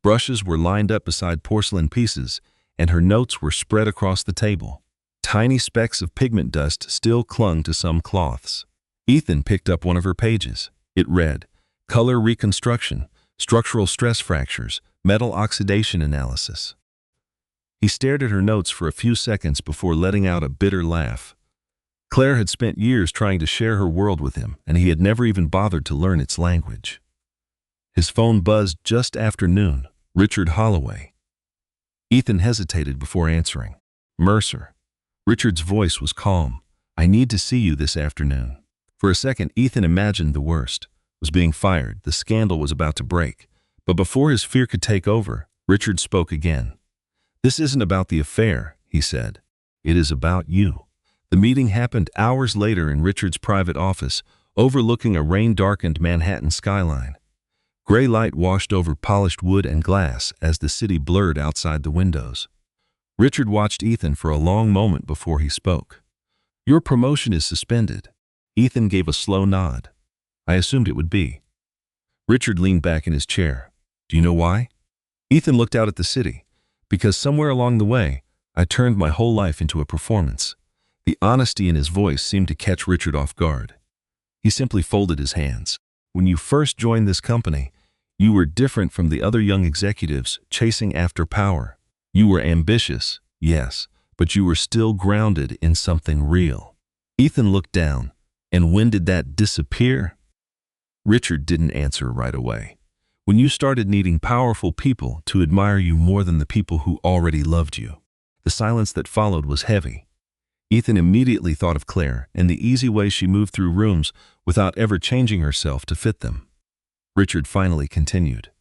Brushes were lined up beside porcelain pieces, and her notes were spread across the table. Tiny specks of pigment dust still clung to some cloths. Ethan picked up one of her pages. It read, Color Reconstruction, Structural Stress Fractures, Metal Oxidation Analysis. He stared at her notes for a few seconds before letting out a bitter laugh. Claire had spent years trying to share her world with him, and he had never even bothered to learn its language. His phone buzzed just after noon. Richard Holloway. Ethan hesitated before answering. Mercer. Richard's voice was calm. I need to see you this afternoon. For a second, Ethan imagined the worst. Was being fired. The scandal was about to break. But before his fear could take over, Richard spoke again. This isn't about the affair, he said. It is about you. The meeting happened hours later in Richard's private office, overlooking a rain-darkened Manhattan skyline. Gray light washed over polished wood and glass as the city blurred outside the windows. Richard watched Ethan for a long moment before he spoke. Your promotion is suspended. Ethan gave a slow nod. I assumed it would be. Richard leaned back in his chair. Do you know why? Ethan looked out at the city. Because somewhere along the way, I turned my whole life into a performance. The honesty in his voice seemed to catch Richard off guard. He simply folded his hands. When you first joined this company, you were different from the other young executives chasing after power. You were ambitious, yes, but you were still grounded in something real. Ethan looked down. And when did that disappear? Richard didn't answer right away. When you started needing powerful people to admire you more than the people who already loved you. The silence that followed was heavy. Ethan immediately thought of Claire and the easy way she moved through rooms without ever changing herself to fit them. Richard finally continued.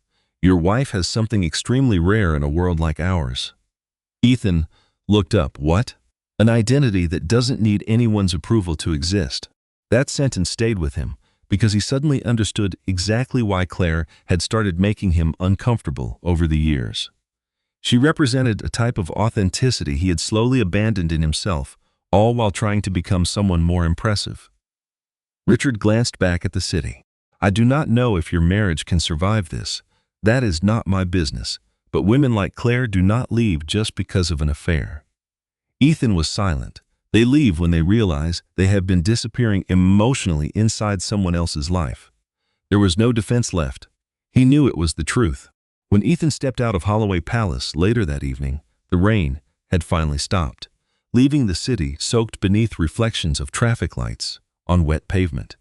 Your wife has something extremely rare in a world like ours. Ethan looked up. What? An identity that doesn't need anyone's approval to exist. That sentence stayed with him because he suddenly understood exactly why Claire had started making him uncomfortable over the years. She represented a type of authenticity he had slowly abandoned in himself, all while trying to become someone more impressive. Richard glanced back at the city. I do not know if your marriage can survive this. That is not my business, but women like Claire do not leave just because of an affair. Ethan was silent. They leave when they realize they have been disappearing emotionally inside someone else's life. There was no defense left. He knew it was the truth. When Ethan stepped out of Holloway Palace later that evening, the rain had finally stopped, leaving the city soaked beneath reflections of traffic lights on wet pavement.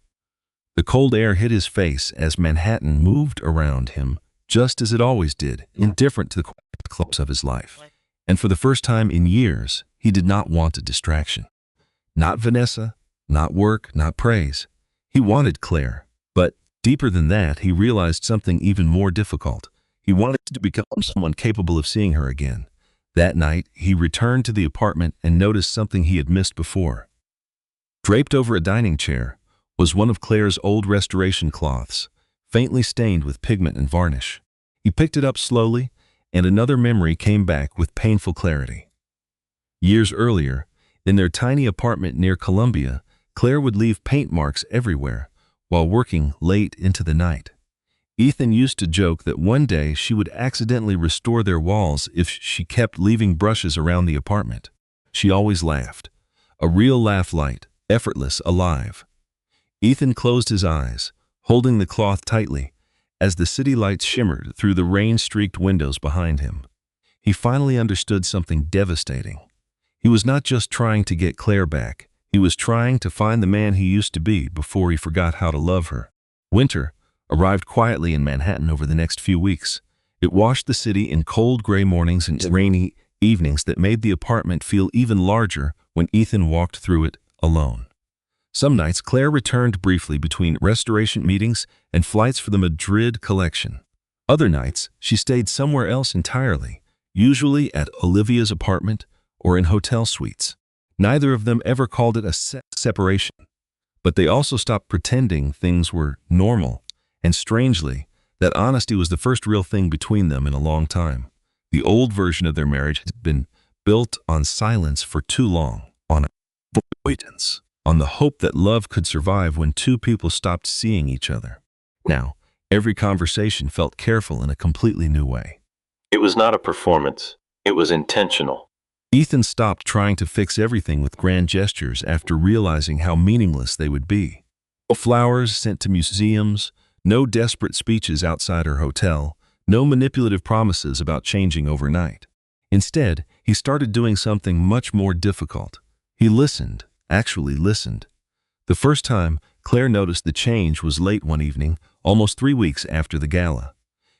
The cold air hit his face as Manhattan moved around him, just as it always did, indifferent to the quiet clumps of his life. And for the first time in years, he did not want a distraction. Not Vanessa, not work, not praise. He wanted Claire. But deeper than that, he realized something even more difficult. He wanted to become someone capable of seeing her again. That night, he returned to the apartment and noticed something he had missed before. Draped over a dining chair was one of Claire's old restoration cloths, faintly stained with pigment and varnish. He picked it up slowly, and another memory came back with painful clarity. Years earlier, in their tiny apartment near Columbia, Claire would leave paint marks everywhere while working late into the night. Ethan used to joke that one day she would accidentally restore their walls if she kept leaving brushes around the apartment. She always laughed. A real laugh, light, effortless, alive. Ethan closed his eyes, holding the cloth tightly, as the city lights shimmered through the rain-streaked windows behind him. He finally understood something devastating. He was not just trying to get Claire back. He was trying to find the man he used to be before he forgot how to love her. Winter arrived quietly in Manhattan over the next few weeks. It washed the city in cold gray mornings and rainy evenings that made the apartment feel even larger when Ethan walked through it alone. Some nights, Claire returned briefly between restoration meetings and flights for the Madrid collection. Other nights, she stayed somewhere else entirely, usually at Olivia's apartment or in hotel suites. Neither of them ever called it a separation, but they also stopped pretending things were normal. And strangely, that honesty was the first real thing between them in a long time. The old version of their marriage had been built on silence for too long, on avoidance, on the hope that love could survive when two people stopped seeing each other. Now, every conversation felt careful in a completely new way. It was not a performance. It was intentional. Ethan stopped trying to fix everything with grand gestures after realizing how meaningless they would be. No flowers sent to museums, no desperate speeches outside her hotel, no manipulative promises about changing overnight. Instead, he started doing something much more difficult. He listened, actually listened. The first time, Claire noticed the change was late one evening, almost 3 weeks after the gala.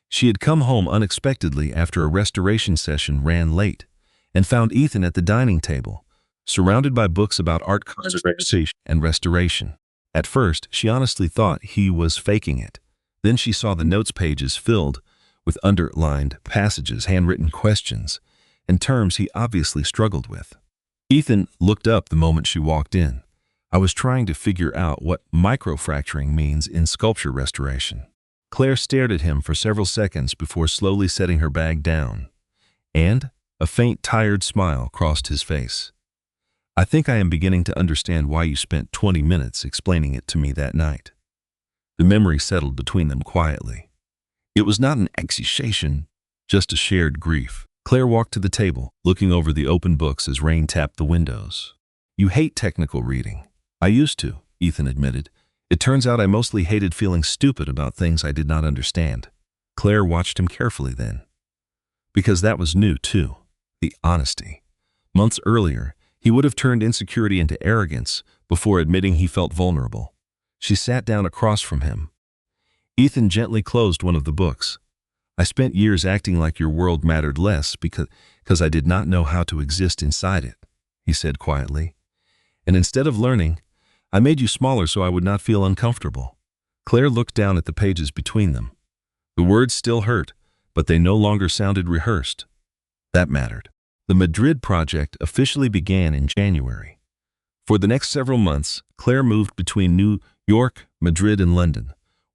She had come home unexpectedly after a restoration session ran late, and found Ethan at the dining table, surrounded by books about art conservation and restoration. At first, she honestly thought he was faking it. Then she saw the notes pages filled with underlined passages, handwritten questions, and terms he obviously struggled with. Ethan looked up the moment she walked in. I was trying to figure out what microfracturing means in sculpture restoration. Claire stared at him for several seconds before slowly setting her bag down. And a faint, tired smile crossed his face. I think I am beginning to understand why you spent 20 minutes explaining it to me that night. The memory settled between them quietly. It was not an accusation, just a shared grief. Claire walked to the table, looking over the open books as rain tapped the windows. You hate technical reading. I used to, Ethan admitted. It turns out I mostly hated feeling stupid about things I did not understand. Claire watched him carefully then. Because that was new too. The honesty. Months earlier, he would have turned insecurity into arrogance before admitting he felt vulnerable. She sat down across from him. Ethan gently closed one of the books. I spent years acting like your world mattered less because I did not know how to exist inside it, he said quietly. And instead of learning, I made you smaller so I would not feel uncomfortable. Claire looked down at the pages between them. The words still hurt, but they no longer sounded rehearsed. That mattered. The Madrid project officially began in January. For the next several months, Claire moved between New York, Madrid, and London,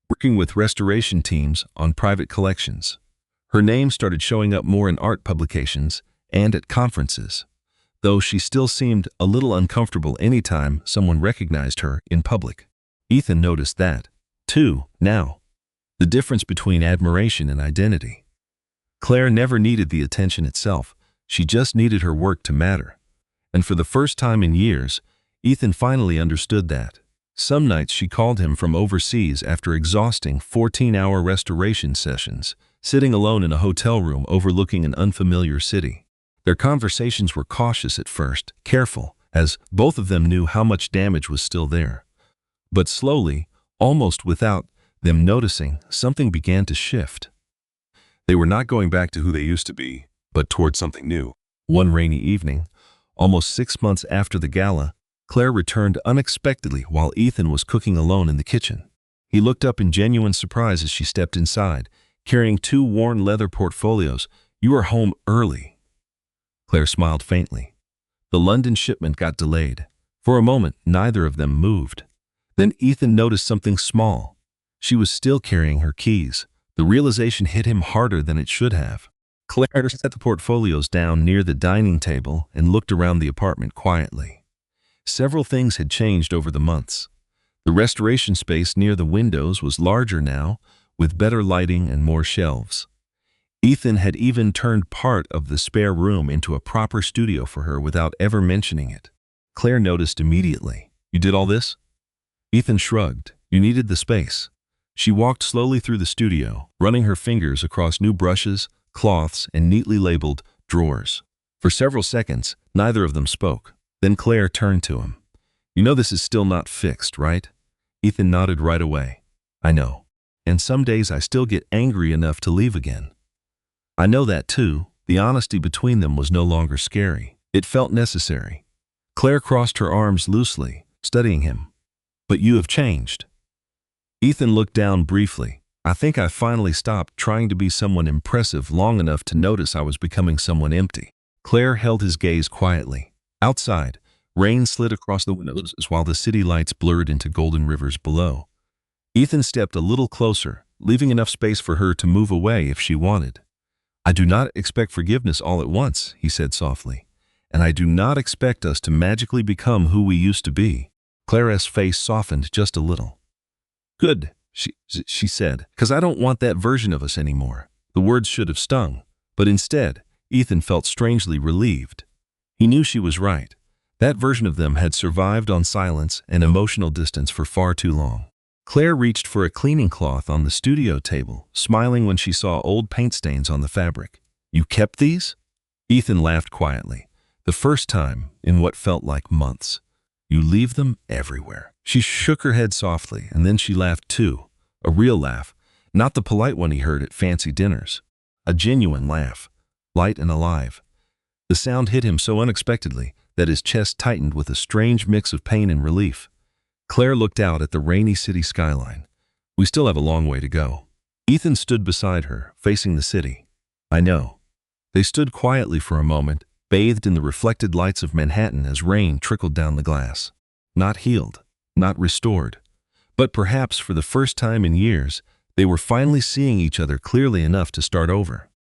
working with restoration teams on private collections. Her name started showing up more in art publications and at conferences, though she still seemed a little uncomfortable anytime someone recognized her in public. Ethan noticed that, too, now. The difference between admiration and identity. Claire never needed the attention itself. She just needed her work to matter. And for the first time in years, Ethan finally understood that. Some nights she called him from overseas after exhausting 14-hour restoration sessions, sitting alone in a hotel room overlooking an unfamiliar city. Their conversations were cautious at first, careful, as both of them knew how much damage was still there. But slowly, almost without them noticing, something began to shift. They were not going back to who they used to be, but toward something new. One rainy evening, almost 6 months after the gala, Claire returned unexpectedly while Ethan was cooking alone in the kitchen. He looked up in genuine surprise as she stepped inside, carrying 2 worn leather portfolios. "You are home early." Claire smiled faintly. The London shipment got delayed. For a moment, neither of them moved. Then Ethan noticed something small. She was still carrying her keys. The realization hit him harder than it should have. Claire set the portfolios down near the dining table and looked around the apartment quietly. Several things had changed over the months. The restoration space near the windows was larger now, with better lighting and more shelves. Ethan had even turned part of the spare room into a proper studio for her without ever mentioning it. Claire noticed immediately. "You did all this?" Ethan shrugged. "You needed the space." She walked slowly through the studio, running her fingers across new brushes, cloths, and neatly labeled drawers. For several seconds, neither of them spoke. Then Claire turned to him. "You know this is still not fixed, right?" Ethan nodded right away. "I know. And some days I still get angry enough to leave again." "I know that too." The honesty between them was no longer scary. It felt necessary. Claire crossed her arms loosely, studying him. "But you have changed." Ethan looked down briefly. "I think I finally stopped trying to be someone impressive long enough to notice I was becoming someone empty." Claire held his gaze quietly. Outside, rain slid across the windows while the city lights blurred into golden rivers below. Ethan stepped a little closer, leaving enough space for her to move away if she wanted. "I do not expect forgiveness all at once," he said softly, "and I do not expect us to magically become who we used to be." Claire's face softened just a little. "Good," she said, "because I don't want that version of us anymore." The words should have stung, but instead, Ethan felt strangely relieved. He knew she was right. That version of them had survived on silence and emotional distance for far too long. Claire reached for a cleaning cloth on the studio table, smiling when she saw old paint stains on the fabric. "You kept these?" Ethan laughed quietly. The first time in what felt like months. "You leave them everywhere." She shook her head softly, and then she laughed too. A real laugh, not the polite one he heard at fancy dinners. A genuine laugh, light and alive. The sound hit him so unexpectedly that his chest tightened with a strange mix of pain and relief. Claire looked out at the rainy city skyline. "We still have a long way to go." Ethan stood beside her, facing the city. "I know." They stood quietly for a moment, bathed in the reflected lights of Manhattan as rain trickled down the glass. Not healed, not restored, but perhaps for the first time in years, they were finally seeing each other clearly enough to start over.